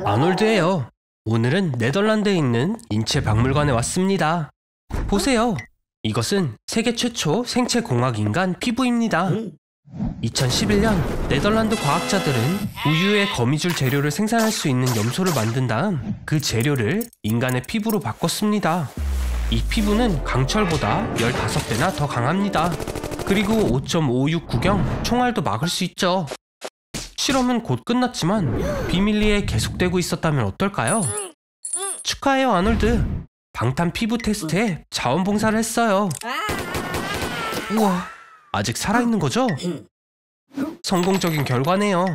아놀드예요. 오늘은 네덜란드에 있는 인체박물관에 왔습니다. 보세요. 이것은 세계 최초 생체공학 인간 피부입니다. 2011년 네덜란드 과학자들은 우유의 거미줄 재료를 생산할 수 있는 염소를 만든 다음 그 재료를 인간의 피부로 바꿨습니다. 이 피부는 강철보다 15배나 더 강합니다. 그리고 5.569경 총알도 막을 수 있죠. 실험은 곧 끝났지만 비밀리에 계속되고 있었다면 어떨까요? 축하해요, 아놀드. 방탄 피부 테스트에 자원봉사를 했어요. 우와, 아직 살아있는 거죠? 성공적인 결과네요.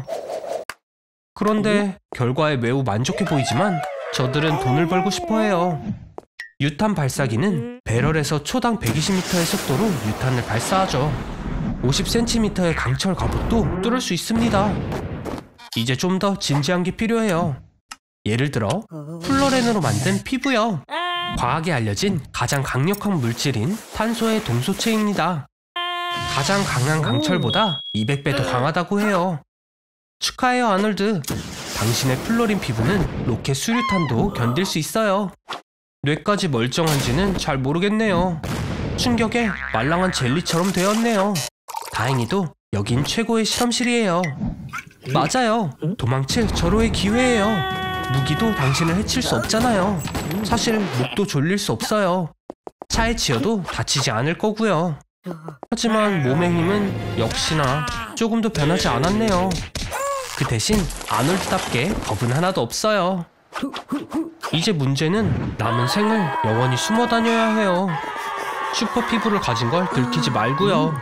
그런데 결과에 매우 만족해 보이지만 저들은 돈을 벌고 싶어해요. 유탄 발사기는 배럴에서 초당 120m의 속도로 유탄을 발사하죠. 50cm의 강철 갑옷도 뚫을 수 있습니다. 이제 좀 더 진지한 게 필요해요. 예를 들어 플로렌으로 만든 피부요. 과학에 알려진 가장 강력한 물질인 탄소의 동소체입니다. 가장 강한 강철보다 200배 더 강하다고 해요. 축하해요, 아놀드. 당신의 플로린 피부는 로켓 수류탄도 견딜 수 있어요. 뇌까지 멀쩡한지는 잘 모르겠네요. 충격에 말랑한 젤리처럼 되었네요. 다행히도 여긴 최고의 실험실이에요. 맞아요. 도망칠 절호의 기회예요. 무기도 당신을 해칠 수 없잖아요. 사실 목도 졸릴 수 없어요. 차에 치여도 다치지 않을 거고요. 하지만 몸의 힘은 역시나 조금도 변하지 않았네요. 그 대신 아놀드답게 겁은 하나도 없어요. 이제 문제는 남은 생을 영원히 숨어 다녀야 해요. 슈퍼 피부를 가진 걸 들키지 말고요.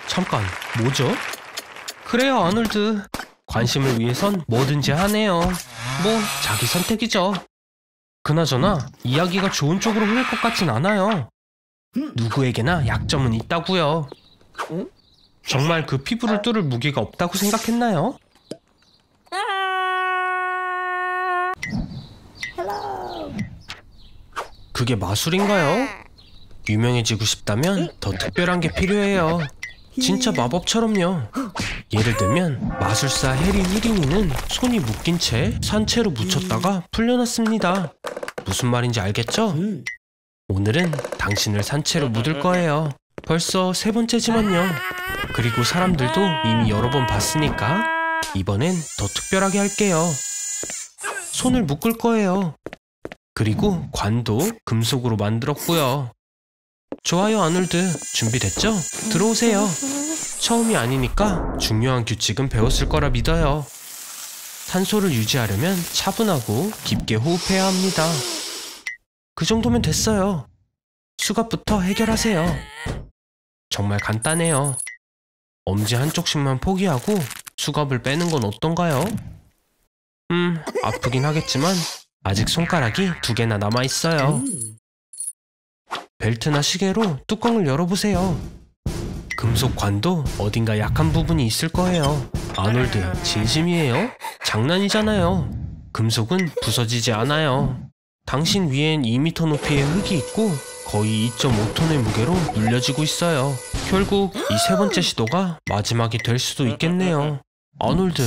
잠깐, 뭐죠? 그래요, 아놀드. 관심을 위해선 뭐든지 하네요. 뭐 자기 선택이죠. 그나저나 이야기가 좋은 쪽으로 흐를 것 같진 않아요. 누구에게나 약점은 있다고요. 정말 그 피부를 뚫을 무기가 없다고 생각했나요? 그게 마술인가요? 유명해지고 싶다면 더 특별한 게 필요해요. 진짜 마법처럼요. 예를 들면 마술사 해리 후디니는 손이 묶인 채 산채로 묻혔다가 풀려났습니다. 무슨 말인지 알겠죠? 오늘은 당신을 산채로 묻을 거예요. 벌써 3번째지만요. 그리고 사람들도 이미 여러 번 봤으니까 이번엔 더 특별하게 할게요. 손을 묶을 거예요. 그리고 관도 금속으로 만들었고요. 좋아요, 아놀드. 준비됐죠? 들어오세요. 처음이 아니니까 중요한 규칙은 배웠을 거라 믿어요. 산소를 유지하려면 차분하고 깊게 호흡해야 합니다. 그 정도면 됐어요. 수갑부터 해결하세요. 정말 간단해요. 엄지 한쪽씩만 포기하고 수갑을 빼는 건 어떤가요? 아프긴 하겠지만 아직 손가락이 2개나 남아있어요. 벨트나 시계로 뚜껑을 열어보세요. 금속 관도 어딘가 약한 부분이 있을 거예요. 아놀드, 진심이에요? 장난이잖아요. 금속은 부서지지 않아요. 당신 위엔 2m 높이의 흙이 있고 거의 2.5톤의 무게로 눌려지고 있어요. 결국 이 3번째 시도가 마지막이 될 수도 있겠네요. 아놀드,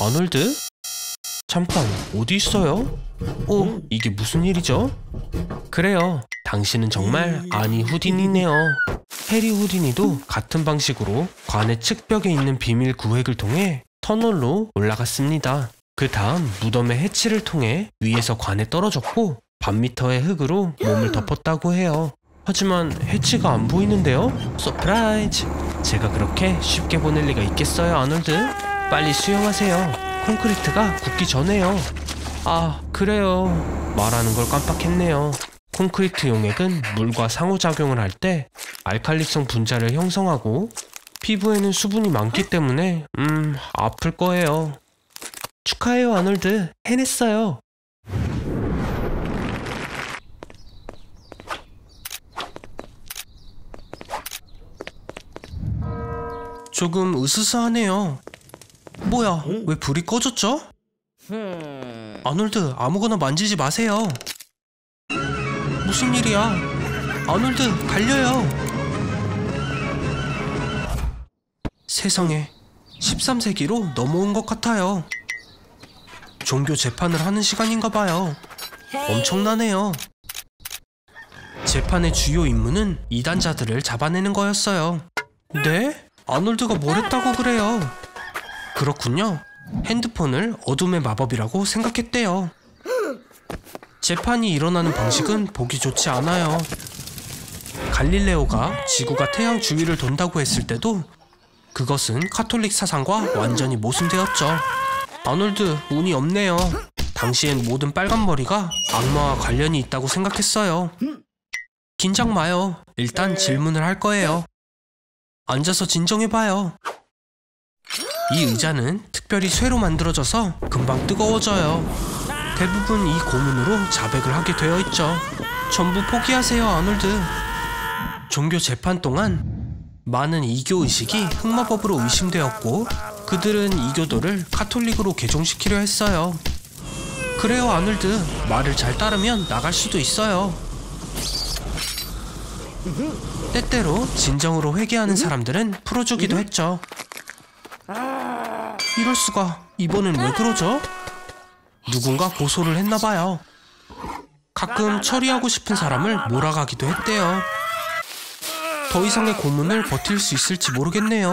아놀드? 잠깐, 어디 있어요? 이게 무슨 일이죠? 그래요, 당신은 정말 아니 후디니네요. 해리 후디니도 같은 방식으로 관의 측벽에 있는 비밀 구획을 통해 터널로 올라갔습니다. 그 다음 무덤의 해치를 통해 위에서 관에 떨어졌고 반미터의 흙으로 몸을 덮었다고 해요. 하지만 해치가 안 보이는데요? 서프라이즈! 제가 그렇게 쉽게 보낼 리가 있겠어요, 아놀드? 빨리 수영하세요. 콘크리트가 굳기 전에요. 아, 그래요. 말하는 걸 깜빡했네요. 콘크리트 용액은 물과 상호작용을 할 때 알칼리성 분자를 형성하고 피부에는 수분이 많기 때문에 아플 거예요. 축하해요, 아놀드. 해냈어요. 조금 으스스하네요. 뭐야, 왜 불이 꺼졌죠? 아놀드, 아무거나 만지지 마세요. 무슨 일이야? 아놀드, 달려요. 세상에, 13세기로 넘어온 것 같아요. 종교 재판을 하는 시간인가 봐요. 엄청나네요. 재판의 주요 임무는 이단자들을 잡아내는 거였어요. 네? 아놀드가 뭘 했다고 그래요? 그렇군요. 핸드폰을 어둠의 마법이라고 생각했대요. 재판이 일어나는 방식은 보기 좋지 않아요. 갈릴레오가 지구가 태양 주위를 돈다고 했을 때도 그것은 카톨릭 사상과 완전히 모순되었죠. 아놀드, 운이 없네요. 당시엔 모든 빨간 머리가 악마와 관련이 있다고 생각했어요. 긴장 마요. 일단 질문을 할 거예요. 앉아서 진정해봐요. 이 의자는 특별히 쇠로 만들어져서 금방 뜨거워져요. 대부분 이 고문으로 자백을 하게 되어 있죠. 전부 포기하세요, 아놀드. 종교 재판 동안 많은 이교 의식이 흑마법으로 의심되었고 그들은 이교도를 카톨릭으로 개종시키려 했어요. 그래요, 아놀드. 말을 잘 따르면 나갈 수도 있어요. 때때로 진정으로 회개하는 사람들은 풀어주기도 했죠. 이럴 수가. 이번엔 왜 그러죠? 누군가 고소를 했나봐요. 가끔 처리하고 싶은 사람을 몰아가기도 했대요. 더 이상의 고문을 버틸 수 있을지 모르겠네요.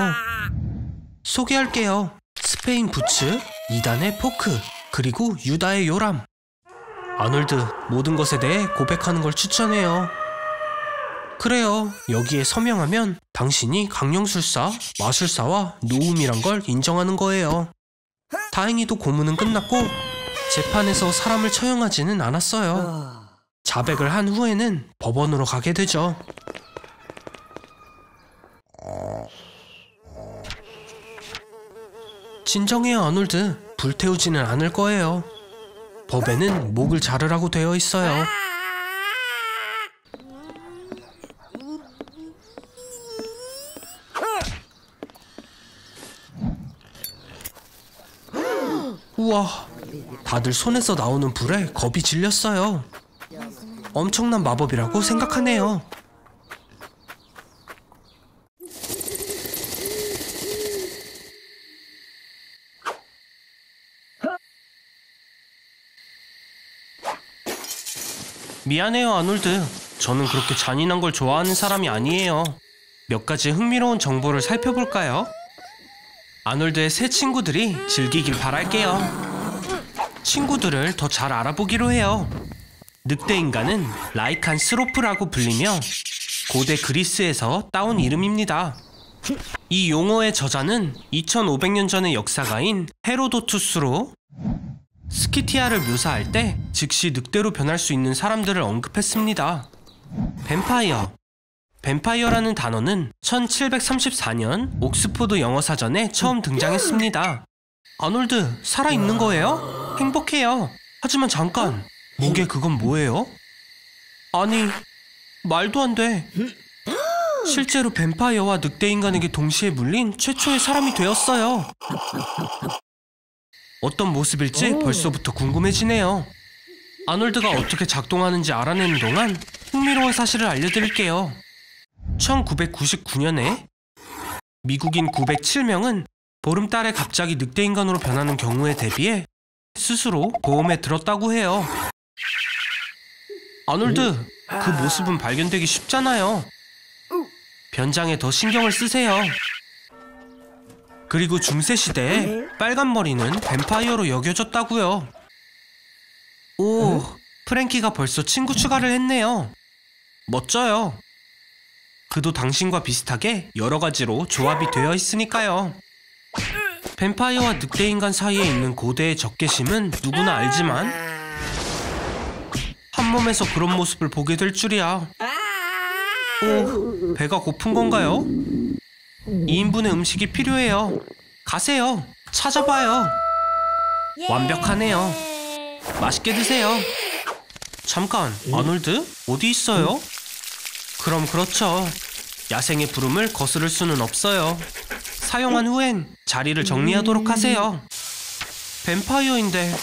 소개할게요. 스페인 부츠, 이단의 포크, 그리고 유다의 요람. 아놀드, 모든 것에 대해 고백하는 걸 추천해요. 그래요. 여기에 서명하면 당신이 강령술사, 마술사와 노움이란 걸 인정하는 거예요. 다행히도 고문은 끝났고 재판에서 사람을 처형하지는 않았어요. 자백을 한 후에는 법원으로 가게 되죠. 진정해요, 아놀드. 불태우지는 않을 거예요. 법에는 목을 자르라고 되어 있어요. 우와, 다들 손에서 나오는 불에 겁이 질렸어요. 엄청난 마법이라고 생각하네요. 미안해요, 아놀드. 저는 그렇게 잔인한 걸 좋아하는 사람이 아니에요. 몇 가지 흥미로운 정보를 살펴볼까요? 아놀드의 새 친구들이 즐기길 바랄게요. 친구들을 더 잘 알아보기로 해요. 늑대인간은 라이칸스로프라고 불리며 고대 그리스에서 따온 이름입니다. 이 용어의 저자는 2500년 전의 역사가인 헤로도투스로 스키티아를 묘사할 때 즉시 늑대로 변할 수 있는 사람들을 언급했습니다. 뱀파이어. 뱀파이어라는 단어는 1734년 옥스포드 영어사전에 처음 등장했습니다. 아놀드, 살아있는 거예요? 행복해요. 하지만 잠깐, 목에 그건 뭐예요? 아니, 말도 안 돼. 실제로 뱀파이어와 늑대인간에게 동시에 물린 최초의 사람이 되었어요. 어떤 모습일지 벌써부터 궁금해지네요. 아놀드가 어떻게 작동하는지 알아내는 동안 흥미로운 사실을 알려드릴게요. 1999년에 미국인 907명은 보름달에 갑자기 늑대인간으로 변하는 경우에 대비해 스스로 보험에 들었다고 해요. 아놀드, 그 모습은 발견되기 쉽잖아요. 변장에 더 신경을 쓰세요. 그리고 중세시대에 빨간 머리는 뱀파이어로 여겨졌다고요. 오, 프랭키가 벌써 친구 추가를 했네요. 멋져요. 그도 당신과 비슷하게 여러 가지로 조합이 되어 있으니까요. 뱀파이어와 늑대인간 사이에 있는 고대의 적개심은 누구나 알지만 한 몸에서 그런 모습을 보게 될 줄이야. 오, 배가 고픈 건가요? 2인분의 음식이 필요해요. 가세요. 찾아봐요. 완벽하네요. 맛있게 드세요. 잠깐, 아놀드? 어디 있어요? 그럼 그렇죠. 야생의 부름을 거스를 수는 없어요. 사용한 후엔 자리를 정리하도록 하세요. 뱀파이어인데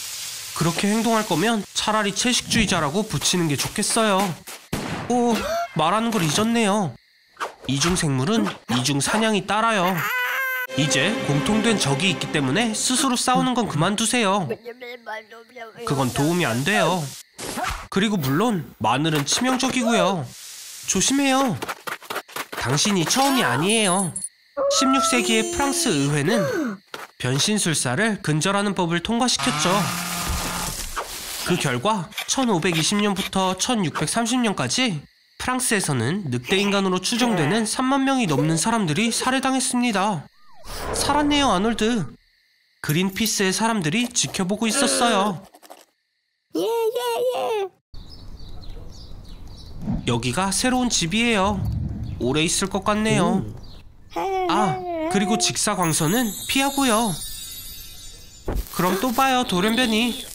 그렇게 행동할 거면 차라리 채식주의자라고 붙이는 게 좋겠어요. 오, 말하는 걸 잊었네요. 이중생물은 이중사냥이 따라요. 이제 공통된 적이 있기 때문에 스스로 싸우는 건 그만두세요. 그건 도움이 안 돼요. 그리고 물론 마늘은 치명적이고요. 조심해요. 당신이 처음이 아니에요. 16세기의 프랑스 의회는 변신술사를 근절하는 법을 통과시켰죠. 그 결과 1520년부터 1630년까지 프랑스에서는 늑대인간으로 추정되는 3만 명이 넘는 사람들이 살해당했습니다. 살았네요, 아놀드. 그린피스의 사람들이 지켜보고 있었어요. 여기가 새로운 집이에요. 오래 있을 것 같네요. 아, 그리고 직사광선은 피하고요. 그럼 또 봐요, 돌연변이.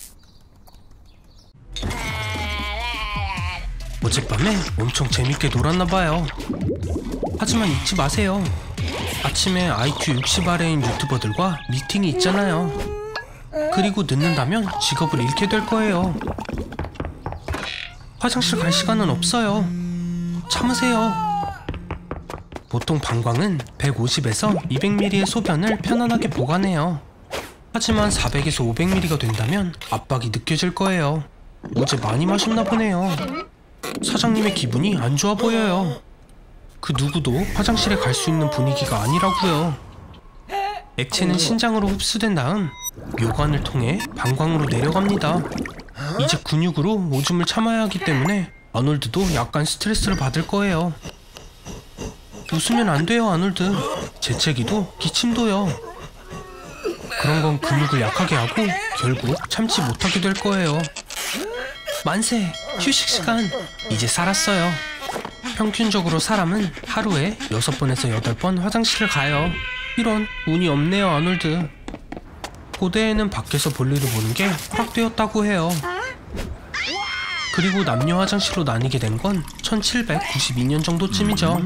어젯밤에 엄청 재밌게 놀았나봐요. 하지만 잊지 마세요. 아침에 IQ 60 아래인 유튜버들과 미팅이 있잖아요. 그리고 늦는다면 직업을 잃게 될 거예요. 화장실 갈 시간은 없어요. 참으세요. 보통 방광은 150에서 200ml의 소변을 편안하게 보관해요. 하지만 400에서 500ml가 된다면 압박이 느껴질 거예요. 어제 많이 마셨나 보네요. 사장님의 기분이 안 좋아 보여요. 그 누구도 화장실에 갈 수 있는 분위기가 아니라고요. 액체는 신장으로 흡수된 다음 묘관을 통해 방광으로 내려갑니다. 이제 근육으로 오줌을 참아야 하기 때문에 아놀드도 약간 스트레스를 받을 거예요. 웃으면 안 돼요, 아놀드. 재채기도 기침도요. 그런 건 근육을 약하게 하고 결국 참지 못하게 될 거예요. 만세! 휴식 시간! 이제 살았어요. 평균적으로 사람은 하루에 6번에서 8번 화장실을 가요. 이런, 운이 없네요, 아놀드. 고대에는 밖에서 볼일을 보는 게 허락되었다고 해요. 그리고 남녀 화장실로 나뉘게 된 건 1792년 정도쯤이죠.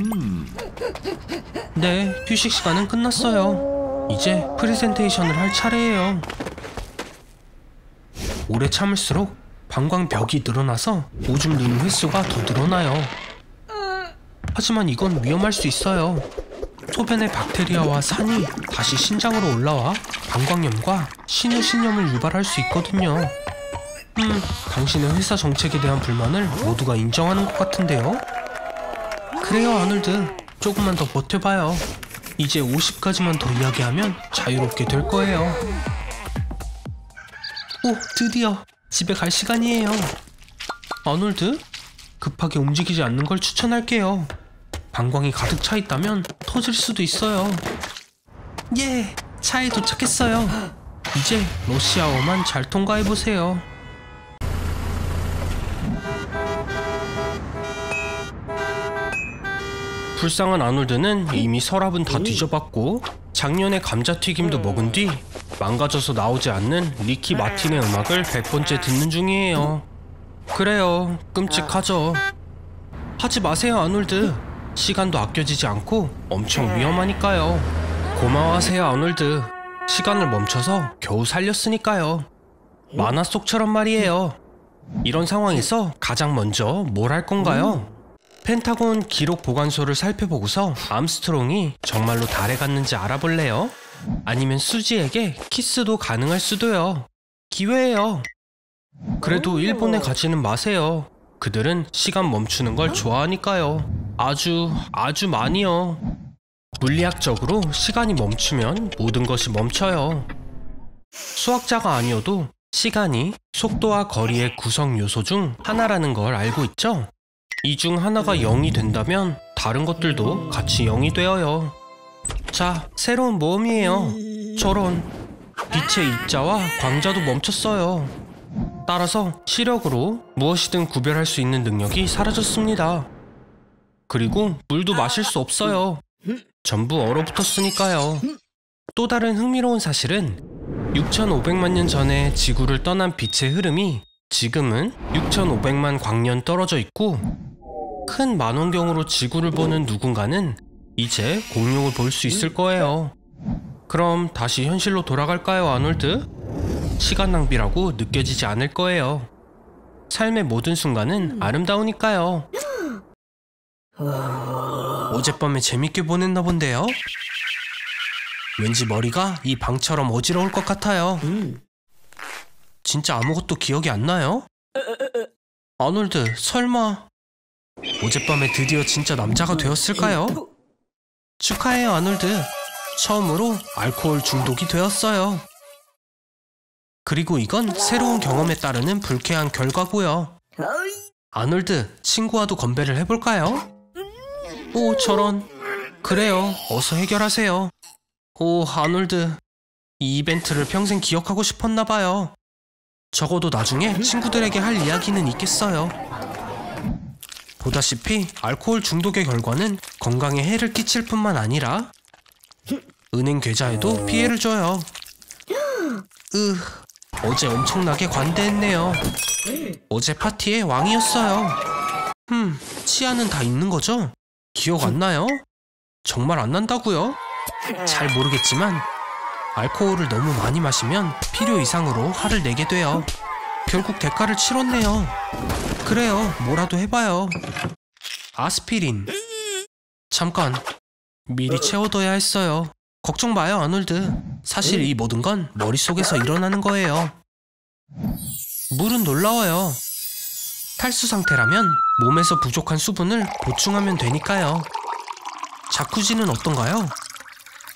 네, 휴식 시간은 끝났어요. 이제 프레젠테이션을 할 차례예요. 오래 참을수록 방광벽이 늘어나서 오줌 누는 횟수가 더 늘어나요. 하지만 이건 위험할 수 있어요. 소변의 박테리아와 산이 다시 신장으로 올라와 방광염과 신우신염을 유발할 수 있거든요. 당신의 회사 정책에 대한 불만을 모두가 인정하는 것 같은데요? 그래요, 아놀드. 조금만 더 버텨봐요. 이제 50가지만 더 이야기하면 자유롭게 될 거예요. 오, 드디어 집에 갈 시간이에요. 아놀드, 급하게 움직이지 않는 걸 추천할게요. 방광이 가득 차 있다면 터질 수도 있어요. 예, 차에 도착했어요. 이제 러시아어만 잘 통과해보세요. 불쌍한 아놀드는 이미 서랍은 다 뒤져봤고 작년에 감자튀김도 먹은 뒤 망가져서 나오지 않는 리키 마틴의 음악을 100번째 듣는 중이에요. 그래요, 끔찍하죠. 하지 마세요, 아놀드. 시간도 아껴지지 않고 엄청 위험하니까요. 고마워하세요, 아놀드. 시간을 멈춰서 겨우 살렸으니까요. 만화 속처럼 말이에요. 이런 상황에서 가장 먼저 뭘 할 건가요? 펜타곤 기록 보관소를 살펴보고서 암스트롱이 정말로 달에 갔는지 알아볼래요? 아니면 수지에게 키스도 가능할 수도요. 기회예요. 그래도 일본에 가지는 마세요. 그들은 시간 멈추는 걸 좋아하니까요. 아주 많이요. 물리학적으로 시간이 멈추면 모든 것이 멈춰요. 수학자가 아니어도 시간이 속도와 거리의 구성 요소 중 하나라는 걸 알고 있죠? 이 중 하나가 0이 된다면 다른 것들도 같이 0이 되어요. 자, 새로운 모험이에요. 저런, 빛의 입자와 광자도 멈췄어요. 따라서 시력으로 무엇이든 구별할 수 있는 능력이 사라졌습니다. 그리고 물도 마실 수 없어요. 전부 얼어붙었으니까요. 또 다른 흥미로운 사실은 6,500만 년 전에 지구를 떠난 빛의 흐름이 지금은 6,500만 광년 떨어져 있고 큰 만원경으로 지구를 보는 누군가는 이제 공룡을 볼 수 있을 거예요. 그럼 다시 현실로 돌아갈까요, 아놀드? 시간 낭비라고 느껴지지 않을 거예요. 삶의 모든 순간은 아름다우니까요. 어젯밤에 재밌게 보냈나 본데요? 왠지 머리가 이 방처럼 어지러울 것 같아요. 진짜 아무것도 기억이 안 나요? 아놀드, 설마 어젯밤에 드디어 진짜 남자가 되었을까요? 축하해요, 아놀드. 처음으로 알코올 중독이 되었어요. 그리고 이건 새로운 경험에 따르는 불쾌한 결과고요. 아놀드, 친구와도 건배를 해볼까요? 오, 저런. 그래요, 어서 해결하세요. 오, 아놀드. 이 이벤트를 평생 기억하고 싶었나봐요. 적어도 나중에 친구들에게 할 이야기는 있겠어요. 보다시피 알코올 중독의 결과는 건강에 해를 끼칠 뿐만 아니라 은행 계좌에도 피해를 줘요. 어제 엄청나게 관대했네요. 어제 파티의 왕이었어요. 치아는 다 있는 거죠? 기억 안 나요? 정말 안 난다고요? 잘 모르겠지만 알코올을 너무 많이 마시면 필요 이상으로 화를 내게 돼요. 결국 대가를 치렀네요. 그래요, 뭐라도 해봐요. 아스피린. 잠깐, 미리 채워둬야 했어요. 걱정 마요, 아놀드. 사실 이 모든 건 머릿속에서 일어나는 거예요. 물은 놀라워요. 탈수 상태라면 몸에서 부족한 수분을 보충하면 되니까요. 자쿠지는 어떤가요?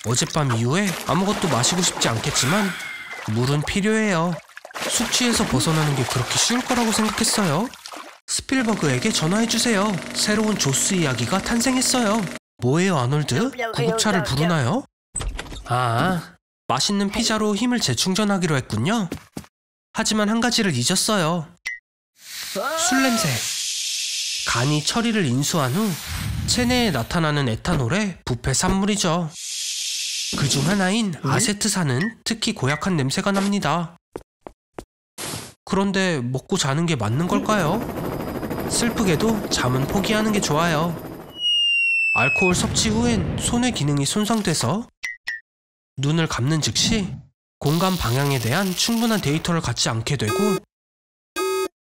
어젯밤 이후에 아무것도 마시고 싶지 않겠지만 물은 필요해요. 숙취에서 벗어나는 게 그렇게 쉬울 거라고 생각했어요? 스필버그에게 전화해주세요. 새로운 조스 이야기가 탄생했어요. 뭐예요, 아놀드? 구급차를 부르나요? 아, 맛있는 피자로 힘을 재충전하기로 했군요. 하지만 한 가지를 잊었어요. 술 냄새. 간이 처리를 인수한 후 체내에 나타나는 에탄올의 부패 산물이죠. 그중 하나인 아세트산은 특히 고약한 냄새가 납니다. 그런데 먹고 자는 게 맞는 걸까요? 슬프게도 잠은 포기하는 게 좋아요. 알코올 섭취 후엔 손의 기능이 손상돼서 눈을 감는 즉시 공간 방향에 대한 충분한 데이터를 갖지 않게 되고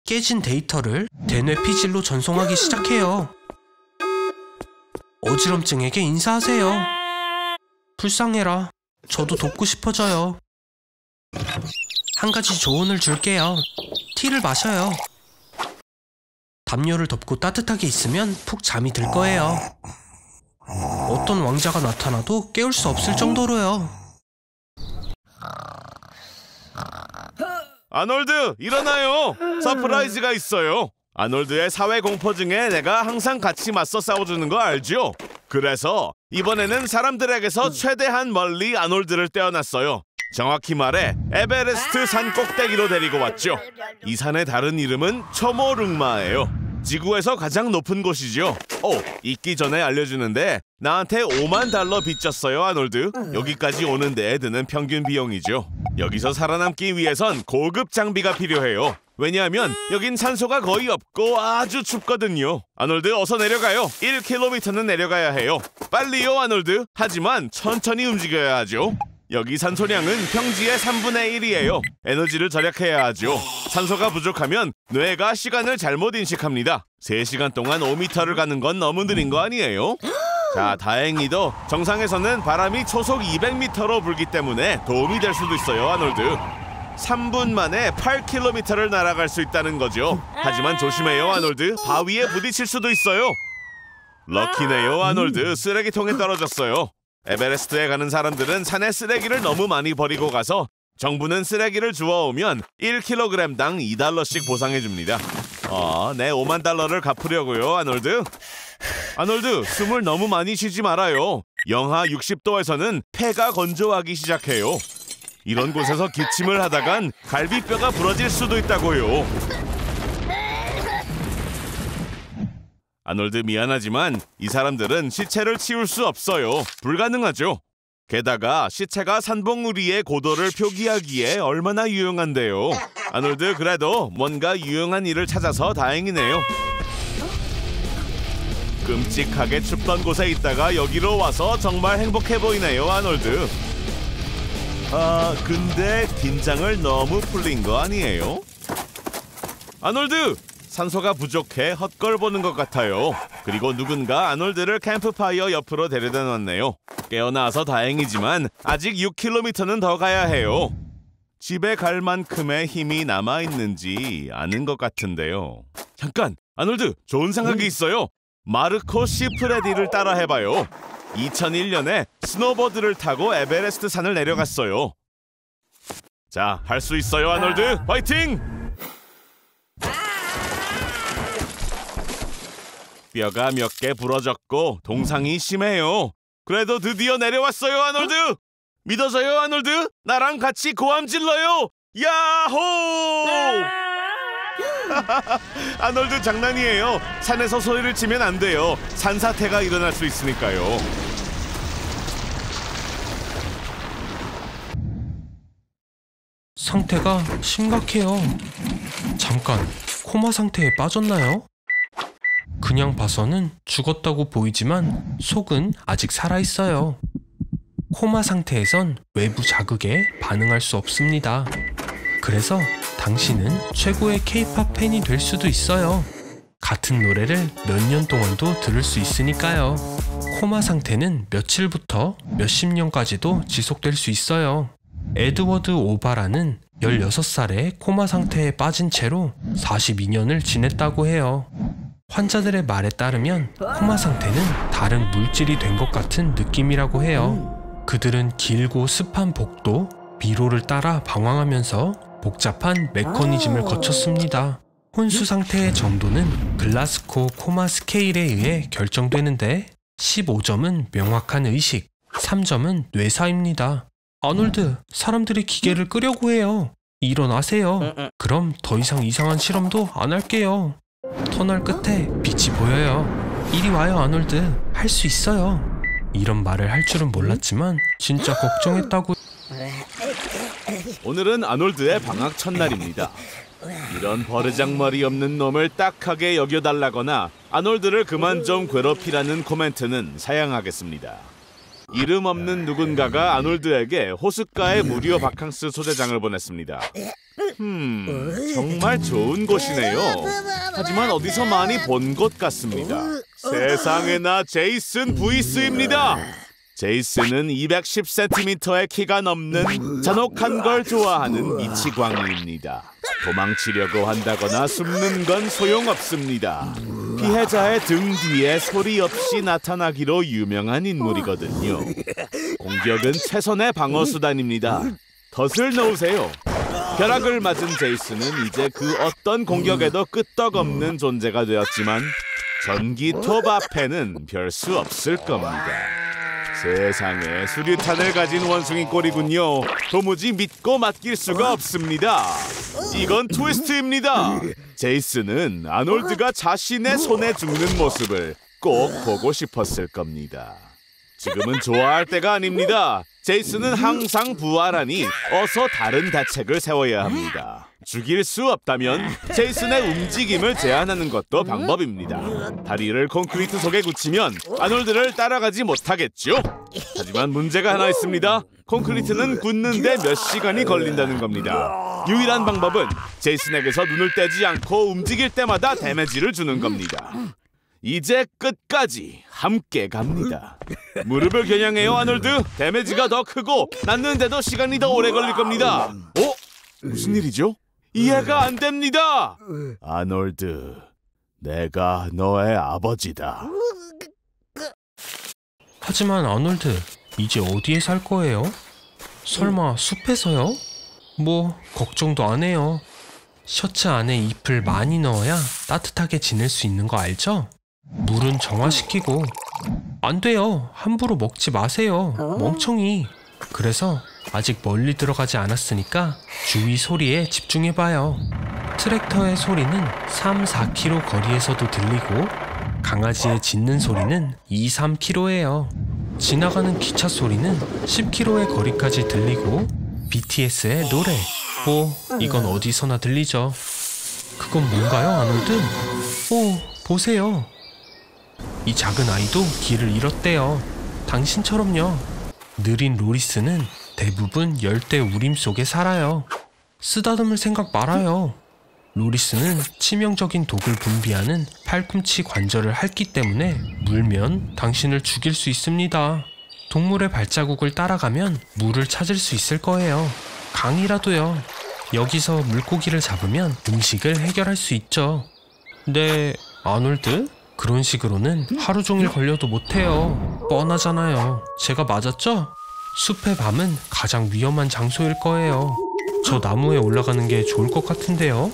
깨진 데이터를 대뇌 피질로 전송하기 시작해요. 어지럼증에게 인사하세요. 불쌍해라. 저도 돕고 싶어져요. 한 가지 조언을 줄게요. 티를 마셔요. 담요를 덮고 따뜻하게 있으면 푹 잠이 들 거예요. 어떤 왕자가 나타나도 깨울 수 없을 정도로요. 아놀드, 일어나요. 서프라이즈가 있어요. 아놀드의 사회 공포증에 내가 항상 같이 맞서 싸워주는 거 알죠? 그래서 이번에는 사람들에게서 최대한 멀리 아놀드를 떼어놨어요. 정확히 말해 에베레스트 산 꼭대기로 데리고 왔죠. 이 산의 다른 이름은 초모룽마예요. 지구에서 가장 높은 곳이죠. 있기 전에 알려주는데 나한테 $50,000 빚졌어요, 아놀드. 여기까지 오는 데에 드는 평균 비용이죠. 여기서 살아남기 위해선 고급 장비가 필요해요. 왜냐하면 여긴 산소가 거의 없고 아주 춥거든요. 아놀드, 어서 내려가요. 1km는 내려가야 해요. 빨리요, 아놀드. 하지만 천천히 움직여야 하죠. 여기 산소량은 평지의 3분의 1이에요. 에너지를 절약해야 하죠. 산소가 부족하면 뇌가 시간을 잘못 인식합니다. 3시간 동안 5m를 가는 건 너무 느린 거 아니에요? 자, 다행히도 정상에서는 바람이 초속 200m로 불기 때문에 도움이 될 수도 있어요, 아놀드. 3분 만에 8km를 날아갈 수 있다는 거죠. 하지만 조심해요, 아놀드. 바위에 부딪힐 수도 있어요. 럭키네요, 아놀드. 쓰레기통에 떨어졌어요. 에베레스트에 가는 사람들은 산에 쓰레기를 너무 많이 버리고 가서 정부는 쓰레기를 주워오면 1kg당 $2씩 보상해줍니다. 내 $50,000를 갚으려고요, 아놀드. 아놀드, 숨을 너무 많이 쉬지 말아요. 영하 60도에서는 폐가 건조하기 시작해요. 이런 곳에서 기침을 하다간 갈비뼈가 부러질 수도 있다고요. 아놀드, 미안하지만 이 사람들은 시체를 치울 수 없어요. 불가능하죠. 게다가 시체가 산봉우리의 고도를 표기하기에 얼마나 유용한데요. 아놀드, 그래도 뭔가 유용한 일을 찾아서 다행이네요. 끔찍하게 춥던 곳에 있다가 여기로 와서 정말 행복해 보이네요, 아놀드. 근데 긴장을 너무 풀린 거 아니에요? 아놀드! 산소가 부족해 헛걸 보는 것 같아요. 그리고 누군가 아놀드를 캠프파이어 옆으로 데려다 놨네요. 깨어나서 다행이지만 아직 6km는 더 가야 해요. 집에 갈 만큼의 힘이 남아있는지 아는 것 같은데요. 잠깐! 아놀드! 좋은 생각이 있어요! 마르코 시프레디를 따라 해봐요. 2001년에 스노보드를 타고 에베레스트 산을 내려갔어요. 자, 할 수 있어요, 아놀드! 화이팅! 뼈가 몇 개 부러졌고 동상이 심해요. 그래도 드디어 내려왔어요, 아놀드! 믿어져요, 아놀드? 나랑 같이 고함 질러요! 야호! 아놀드 장난이에요. 산에서 소리를 치면 안 돼요. 산사태가 일어날 수 있으니까요. 상태가 심각해요. 잠깐, 코마 상태에 빠졌나요? 그냥 봐서는 죽었다고 보이지만 속은 아직 살아있어요. 코마 상태에선 외부 자극에 반응할 수 없습니다. 그래서 당신은 최고의 K-POP 팬이 될 수도 있어요. 같은 노래를 몇 년 동안도 들을 수 있으니까요. 코마 상태는 며칠부터 몇십 년까지도 지속될 수 있어요. 에드워드 오바라는 16살에 코마 상태에 빠진 채로 42년을 지냈다고 해요. 환자들의 말에 따르면 코마 상태는 다른 물질이 된 것 같은 느낌이라고 해요. 그들은 길고 습한 복도, 미로를 따라 방황하면서 복잡한 메커니즘을 거쳤습니다. 혼수 상태의 정도는 글라스코 코마 스케일에 의해 결정되는데 15점은 명확한 의식, 3점은 뇌사입니다. 아놀드, 사람들이 기계를 끄려고 해요. 일어나세요. 그럼 더 이상 이상한 실험도 안 할게요. 터널 끝에 빛이 보여요. 이리 와요, 아놀드. 할 수 있어요. 이런 말을 할 줄은 몰랐지만 진짜 걱정했다고. 오늘은 아놀드의 방학 첫날입니다. 이런 버르장머리 없는 놈을 딱하게 여겨달라거나 아놀드를 그만 좀 괴롭히라는 코멘트는 사양하겠습니다. 이름 없는 누군가가 아놀드에게 호숫가에 무료 바캉스 초대장을 보냈습니다. 정말 좋은 곳이네요. 하지만 어디서 많이 본 곳 같습니다. 세상에나 제이슨 부이스입니다. 제이슨은 210cm의 키가 넘는 잔혹한 걸 좋아하는 미치광이입니다. 도망치려고 한다거나 숨는 건 소용없습니다. 피해자의 등 뒤에 소리 없이 나타나기로 유명한 인물이거든요. 공격은 최선의 방어수단입니다. 덫을 놓으세요. 벼락을 맞은 제이슨은 이제 그 어떤 공격에도 끄떡없는 존재가 되었지만 전기톱 앞에는 별 수 없을 겁니다. 세상에, 수류탄을 가진 원숭이 꼴이군요. 도무지 믿고 맡길 수가 없습니다. 이건 트위스트입니다. 제이슨은 아놀드가 자신의 손에 죽는 모습을 꼭 보고 싶었을 겁니다. 지금은 좋아할 때가 아닙니다. 제이슨은 항상 부활하니 어서 다른 대책을 세워야 합니다. 죽일 수 없다면 제이슨의 움직임을 제한하는 것도 방법입니다. 다리를 콘크리트 속에 굳히면 아놀드를 따라가지 못하겠죠? 하지만 문제가 하나 있습니다. 콘크리트는 굳는데 몇 시간이 걸린다는 겁니다. 유일한 방법은 제이슨에게서 눈을 떼지 않고 움직일 때마다 데미지를 주는 겁니다. 이제 끝까지 함께 갑니다. 무릎을 겨냥해요, 아놀드. 데미지가 더 크고 낫는데도 시간이 더 오래 걸릴 겁니다. 무슨 일이죠? 이해가 안 됩니다. 아놀드, 내가 너의 아버지다. 하지만 아놀드, 이제 어디에 살 거예요? 설마 숲에서요? 뭐 걱정도 안 해요. 셔츠 안에 잎을 많이 넣어야 따뜻하게 지낼 수 있는 거 알죠? 물은 정화시키고. 안 돼요. 함부로 먹지 마세요. 멍청이. 그래서 아직 멀리 들어가지 않았으니까 주위 소리에 집중해봐요. 트랙터의 소리는 3-4km 거리에서도 들리고 강아지의 짖는 소리는 2-3km예요. 지나가는 기차 소리는 10km의 거리까지 들리고 BTS의 노래, 이건 어디서나 들리죠. 그건 뭔가요, 아놀드? 보세요. 이 작은 아이도 길을 잃었대요. 당신처럼요. 느린 로리스는 대부분 열대 우림 속에 살아요. 쓰다듬을 생각 말아요. 로리스는 치명적인 독을 분비하는 팔꿈치 관절을 핥기 때문에 물면 당신을 죽일 수 있습니다. 동물의 발자국을 따라가면 물을 찾을 수 있을 거예요. 강이라도요. 여기서 물고기를 잡으면 음식을 해결할 수 있죠. 네, 아놀드? 그런 식으로는 하루 종일 걸려도 못해요. 뻔하잖아요. 제가 맞았죠? 숲의 밤은 가장 위험한 장소일 거예요. 저 나무에 올라가는 게 좋을 것 같은데요.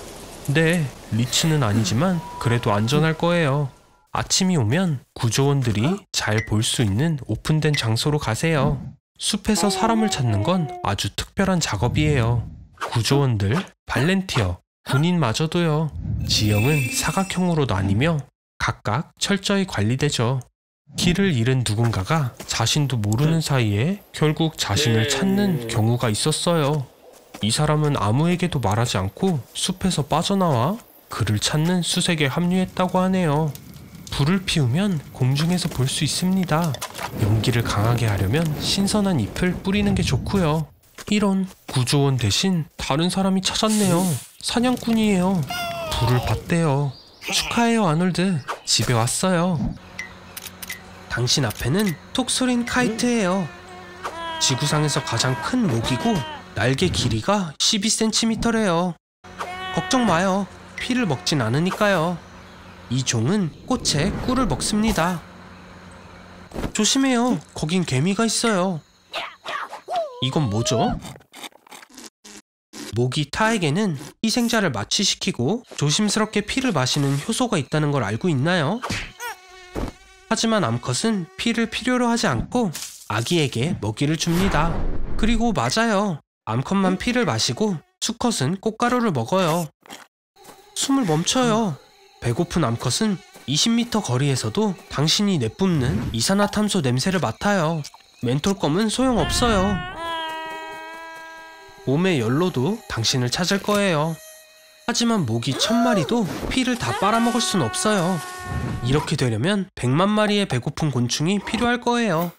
네, 리치는 아니지만 그래도 안전할 거예요. 아침이 오면 구조원들이 잘 볼 수 있는 오픈된 장소로 가세요. 숲에서 사람을 찾는 건 아주 특별한 작업이에요. 구조원들, 발렌티어, 군인마저도요. 지형은 사각형으로 나뉘며 각각 철저히 관리되죠. 길을 잃은 누군가가 자신도 모르는 사이에 결국 자신을 찾는 경우가 있었어요. 이 사람은 아무에게도 말하지 않고 숲에서 빠져나와 그를 찾는 수색에 합류했다고 하네요. 불을 피우면 공중에서 볼 수 있습니다. 연기를 강하게 하려면 신선한 잎을 뿌리는 게 좋고요. 이런, 구조원 대신 다른 사람이 찾았네요. 사냥꾼이에요. 불을 봤대요. 축하해요, 아놀드. 집에 왔어요. 당신 앞에는 톡 쏘린 카이트예요. 지구상에서 가장 큰 모기고 날개 길이가 12cm래요. 걱정 마요. 피를 먹진 않으니까요. 이 종은 꽃에 꿀을 먹습니다. 조심해요. 거긴 개미가 있어요. 이건 뭐죠? 모기 타에게는 희생자를 마취시키고 조심스럽게 피를 마시는 효소가 있다는 걸 알고 있나요? 하지만 암컷은 피를 필요로 하지 않고 아기에게 먹이를 줍니다. 그리고 맞아요. 암컷만 피를 마시고 수컷은 꽃가루를 먹어요. 숨을 멈춰요. 배고픈 암컷은 20m 거리에서도 당신이 내뿜는 이산화탄소 냄새를 맡아요. 멘톨껌은 소용없어요. 몸의 열로도 당신을 찾을 거예요. 하지만 모기 1000마리도 피를 다 빨아먹을 순 없어요. 이렇게 되려면 100만 마리의 배고픈 곤충이 필요할 거예요.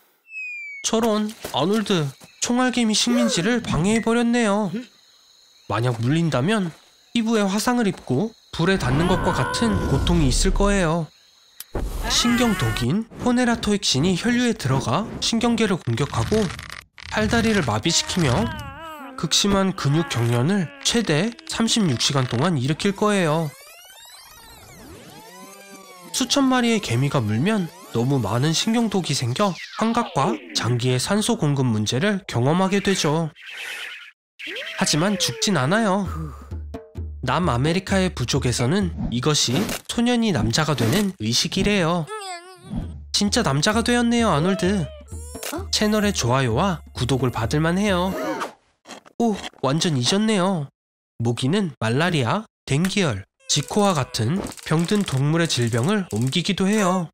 저런, 아놀드, 총알개미 식민지를 방해해버렸네요. 만약 물린다면 피부에 화상을 입고 불에 닿는 것과 같은 고통이 있을 거예요. 신경독인 포네라토익신이 혈류에 들어가 신경계를 공격하고 팔다리를 마비시키며 극심한 근육 경련을 최대 36시간 동안 일으킬 거예요. 수천 마리의 개미가 물면 너무 많은 신경독이 생겨 환각과 장기의 산소 공급 문제를 경험하게 되죠. 하지만 죽진 않아요. 남아메리카의 부족에서는 이것이 소년이 남자가 되는 의식이래요. 진짜 남자가 되었네요, 아놀드. 채널의 좋아요와 구독을 받을만 해요. 오, 완전 잊었네요. 모기는 말라리아, 댕기열, 지코와 같은 병든 동물의 질병을 옮기기도 해요.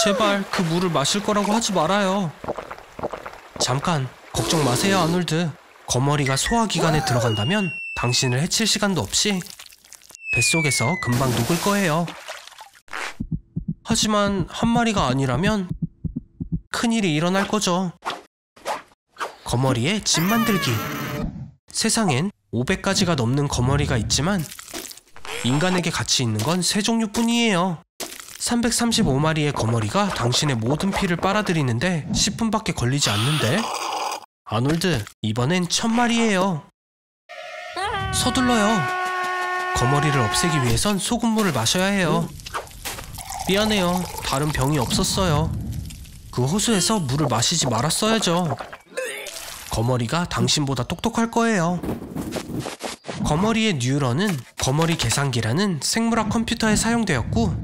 제발 그 물을 마실 거라고 하지 말아요. 잠깐, 걱정 마세요, 아놀드. 거머리가 소화기관에 들어간다면 당신을 해칠 시간도 없이 뱃속에서 금방 녹을 거예요. 하지만 한 마리가 아니라면 큰일이 일어날 거죠. 거머리에 집 만들기. 세상엔 500가지가 넘는 거머리가 있지만 인간에게 가치 있는 건 3종류뿐이에요. 335마리의 거머리가 당신의 모든 피를 빨아들이는데 10분밖에 걸리지 않는데? 아놀드, 이번엔 1000마리예요. 서둘러요. 거머리를 없애기 위해선 소금물을 마셔야 해요. 미안해요. 다른 병이 없었어요. 그 호수에서 물을 마시지 말았어야죠. 거머리가 당신보다 똑똑할 거예요. 거머리의 뉴런은 거머리 계산기라는 생물학 컴퓨터에 사용되었고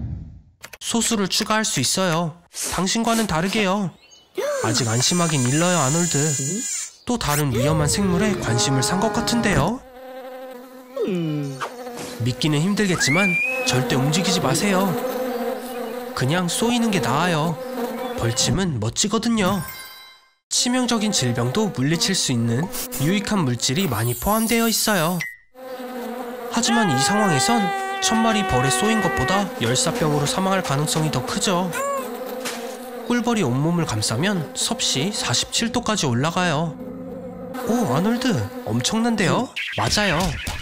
소수를 추가할 수 있어요. 당신과는 다르게요. 아직 안심하긴 일러요, 아놀드. 또 다른 위험한 생물에 관심을 산 것 같은데요. 믿기는 힘들겠지만 절대 움직이지 마세요. 그냥 쏘이는 게 나아요. 벌침은 멋지거든요. 치명적인 질병도 물리칠 수 있는 유익한 물질이 많이 포함되어 있어요. 하지만 이 상황에선 1000마리 벌에 쏘인 것보다 열사병으로 사망할 가능성이 더 크죠. 꿀벌이 온몸을 감싸면 섭씨 47도까지 올라가요. 오, 아놀드, 엄청난데요? 맞아요.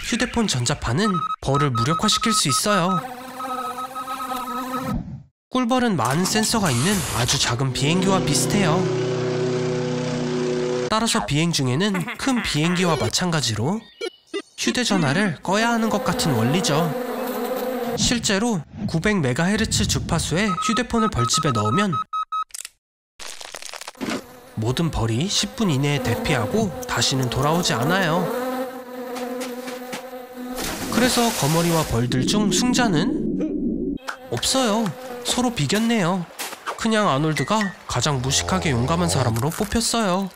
휴대폰 전자파는 벌을 무력화시킬 수 있어요. 꿀벌은 많은 센서가 있는 아주 작은 비행기와 비슷해요. 따라서 비행 중에는 큰 비행기와 마찬가지로 휴대전화를 꺼야 하는 것 같은 원리죠. 실제로 900MHz 주파수의 휴대폰을 벌집에 넣으면 모든 벌이 10분 이내에 대피하고 다시는 돌아오지 않아요. 그래서 거머리와 벌들 중 승자는 없어요. 서로 비겼네요. 그냥 아놀드가 가장 무식하게 용감한 사람으로 뽑혔어요.